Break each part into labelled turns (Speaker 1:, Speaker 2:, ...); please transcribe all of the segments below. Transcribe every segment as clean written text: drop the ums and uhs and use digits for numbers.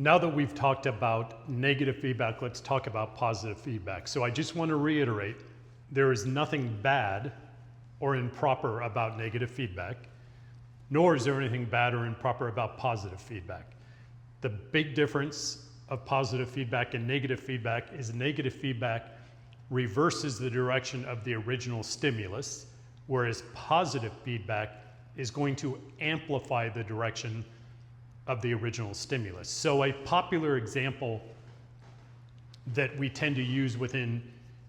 Speaker 1: Now that we've talked about negative feedback, let's talk about positive feedback. So I just want to reiterate, there is nothing bad or improper about negative feedback, nor is there anything bad or improper about positive feedback. The big difference of positive feedback and negative feedback is negative feedback reverses the direction of the original stimulus, whereas positive feedback is going to amplify the direction of the original stimulus. So a popular example that we tend to use within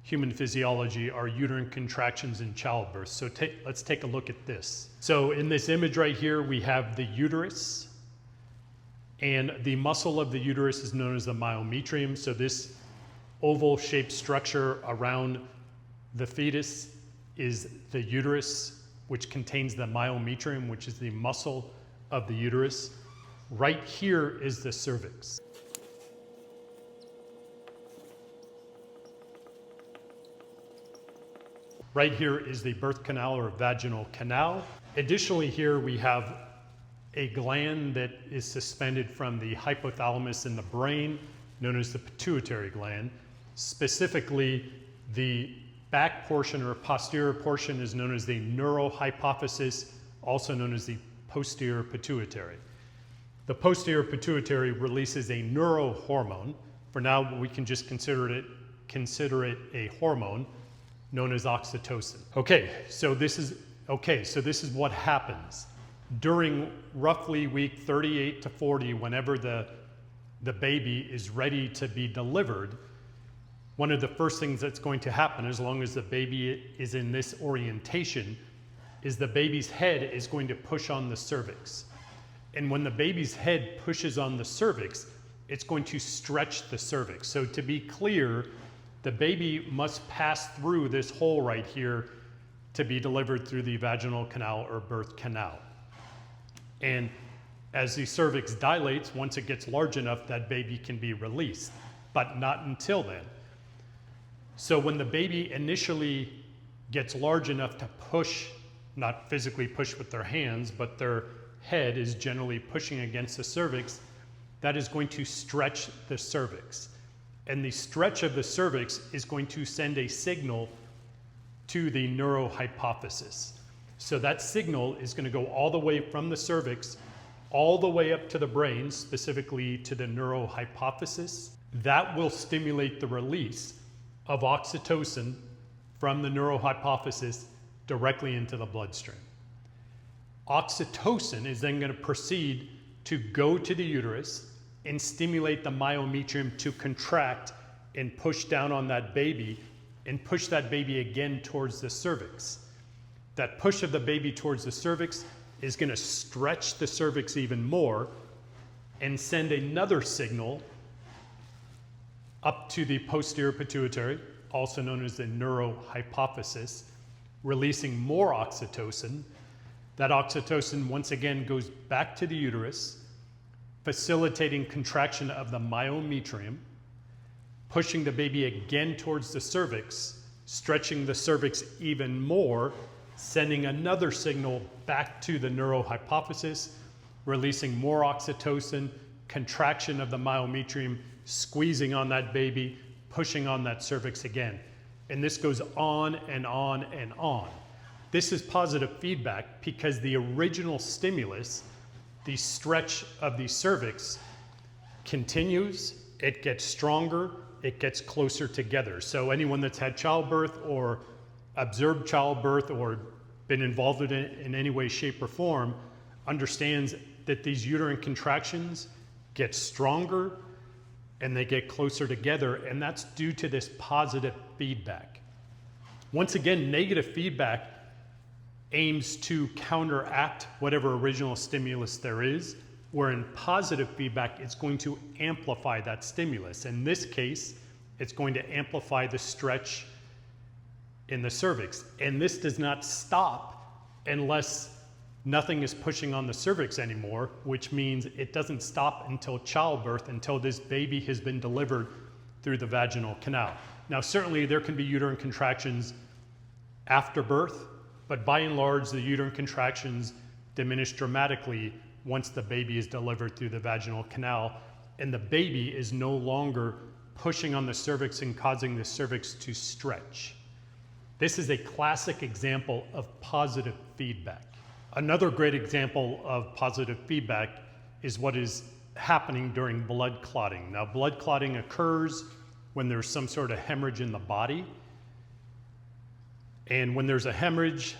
Speaker 1: human physiology are uterine contractions in childbirth. So let's take a look at this. So in this image right here, we have the uterus, and the muscle of the uterus is known as the myometrium. So this oval shaped structure around the fetus is the uterus, which contains the myometrium, which is the muscle of the uterus. Right here is the cervix. Right here is the birth canal or vaginal canal. Additionally, here we have a gland that is suspended from the hypothalamus in the brain, known as the pituitary gland. Specifically, the back portion or posterior portion is known as the neurohypophysis, also known as the posterior pituitary. The posterior pituitary releases a neurohormone. For now, we can just consider it a hormone known as oxytocin. So this is what happens during roughly week 38 to 40, whenever the baby is ready to be delivered. One of the first things that's going to happen, as long as the baby is in this orientation, is the baby's head is going to push on the cervix. And when the baby's head pushes on the cervix, it's going to stretch the cervix. So to be clear, the baby must pass through this hole right here to be delivered through the vaginal canal or birth canal. And as the cervix dilates, once it gets large enough, that baby can be released, but not until then. So when the baby initially gets large enough to push, not physically push with their hands, but their head is generally pushing against the cervix, that is going to stretch the cervix. And the stretch of the cervix is going to send a signal to the neurohypophysis. So that signal is going to go all the way from the cervix, all the way up to the brain, specifically to the neurohypophysis. That will stimulate the release of oxytocin from the neurohypophysis directly into the bloodstream. Oxytocin is then going to proceed to go to the uterus and stimulate the myometrium to contract and push down on that baby and push that baby again towards the cervix. That push of the baby towards the cervix is going to stretch the cervix even more and send another signal up to the posterior pituitary, also known as the neurohypophysis, releasing more oxytocin. That oxytocin once again goes back to the uterus, facilitating contraction of the myometrium, pushing the baby again towards the cervix, stretching the cervix even more, sending another signal back to the neurohypophysis, releasing more oxytocin, contraction of the myometrium, squeezing on that baby, pushing on that cervix again. And this goes on and on and on. This is positive feedback because the original stimulus, the stretch of the cervix, continues, it gets stronger, it gets closer together. So anyone that's had childbirth or observed childbirth or been involved in it in any way, shape, or form understands that these uterine contractions get stronger and they get closer together, and that's due to this positive feedback. Once again, negative feedback aims to counteract whatever original stimulus there is, where in positive feedback, it's going to amplify that stimulus. In this case, it's going to amplify the stretch in the cervix. And this does not stop unless nothing is pushing on the cervix anymore, which means it doesn't stop until childbirth, until this baby has been delivered through the vaginal canal. Now, certainly there can be uterine contractions after birth, but by and large, the uterine contractions diminish dramatically once the baby is delivered through the vaginal canal. and the baby is no longer pushing on the cervix and causing the cervix to stretch. This is a classic example of positive feedback. Another great example of positive feedback is what is happening during blood clotting. Now, blood clotting occurs when there's some sort of hemorrhage in the body. And when there's a hemorrhage,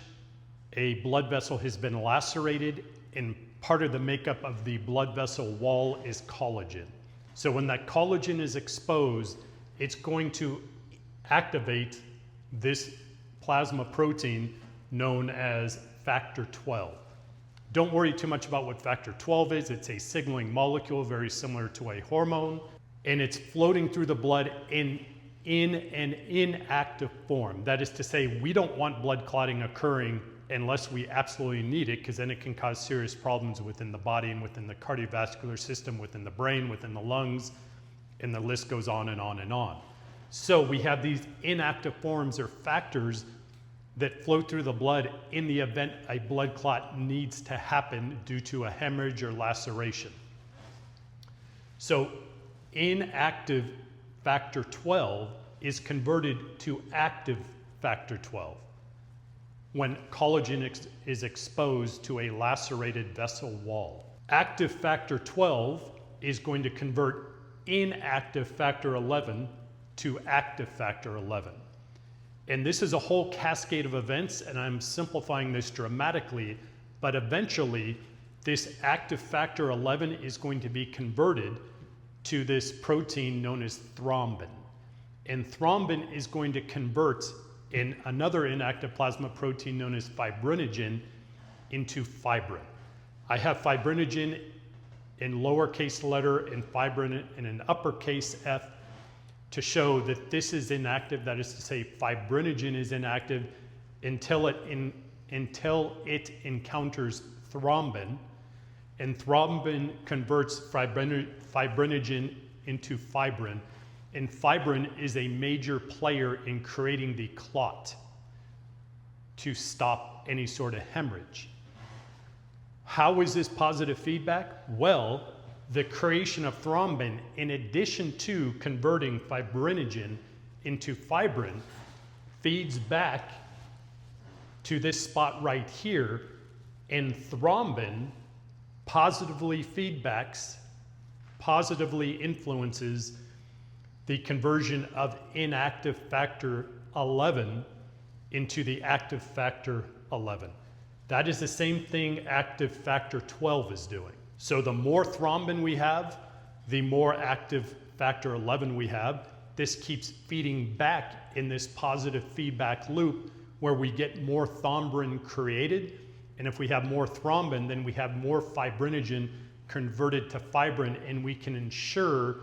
Speaker 1: a blood vessel has been lacerated, and part of the makeup of the blood vessel wall is collagen. So when that collagen is exposed, it's going to activate this plasma protein known as factor 12. Don't worry too much about what factor 12 is. It's a signaling molecule very similar to a hormone, and it's floating through the blood in an inactive form. That is to say, we don't want blood clotting occurring unless we absolutely need it, because then it can cause serious problems within the body and within the cardiovascular system, within the brain, within the lungs, and the list goes on and on and on. So we have these inactive forms or factors that flow through the blood in the event a blood clot needs to happen due to a hemorrhage or laceration. So inactive factor 12 is converted to active factor 12 when collagen is exposed to a lacerated vessel wall. Active factor 12 is going to convert inactive factor 11 to active factor 11. And this is a whole cascade of events, and I'm simplifying this dramatically, but eventually this active factor 11 is going to be converted to this protein known as thrombin. And thrombin is going to convert in another inactive plasma protein known as fibrinogen into fibrin. I have fibrinogen in lowercase letter and fibrin in an uppercase F to show that this is inactive. That is to say, fibrinogen is inactive until it encounters thrombin, and thrombin converts fibrinogen into fibrin, and fibrin is a major player in creating the clot to stop any sort of hemorrhage. How is this positive feedback? Well, the creation of thrombin, in addition to converting fibrinogen into fibrin, feeds back to this spot right here, and thrombin positively influences the conversion of inactive factor 11 into the active factor 11. That is the same thing active factor 12 is doing. So the more thrombin we have, the more active factor 11 we have. This keeps feeding back in this positive feedback loop where we get more thrombin created. And if we have more thrombin, then we have more fibrinogen converted to fibrin, and we can ensure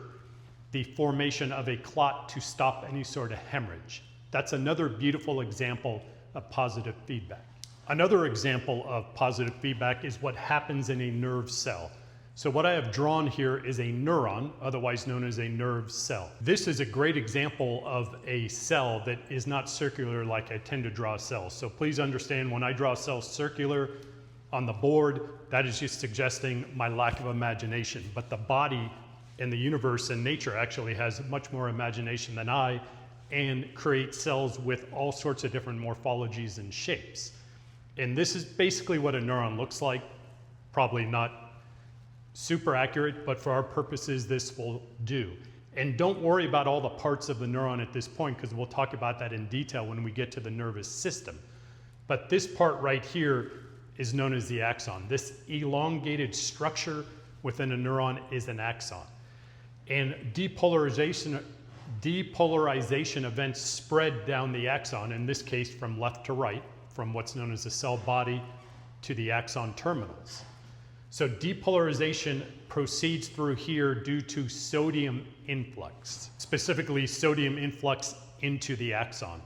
Speaker 1: the formation of a clot to stop any sort of hemorrhage. That's another beautiful example of positive feedback. Another example of positive feedback is what happens in a nerve cell. So what I have drawn here is a neuron, otherwise known as a nerve cell. This is a great example of a cell that is not circular like I tend to draw cells. So please understand, when I draw cells circular on the board, that is just suggesting my lack of imagination. But the body and the universe and nature actually has much more imagination than I, and creates cells with all sorts of different morphologies and shapes. And this is basically what a neuron looks like. Probably not super accurate, but for our purposes, this will do. And don't worry about all the parts of the neuron at this point, because we'll talk about that in detail when we get to the nervous system. But this part right here is known as the axon. This elongated structure within a neuron is an axon. And depolarization events spread down the axon, in this case from left to right, from what's known as the cell body to the axon terminals. So depolarization proceeds through here due to sodium influx, specifically sodium influx into the axon.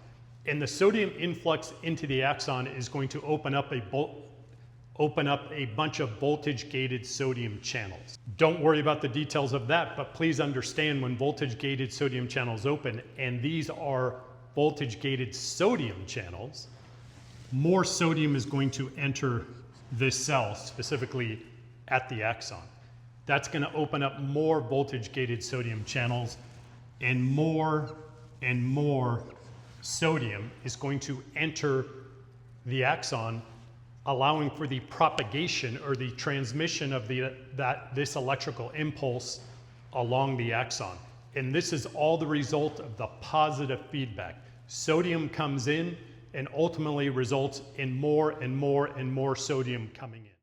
Speaker 1: And the sodium influx into the axon is going to open up a bunch of voltage-gated sodium channels. Don't worry about the details of that, but please understand, when voltage-gated sodium channels open, and these are voltage-gated sodium channels, more sodium is going to enter this cell, specifically at the axon. that's going to open up more voltage-gated sodium channels, and more sodium is going to enter the axon, allowing for the propagation or the transmission of this electrical impulse along the axon. And this is all the result of the positive feedback. Sodium comes in and ultimately results in more and more and more sodium coming in.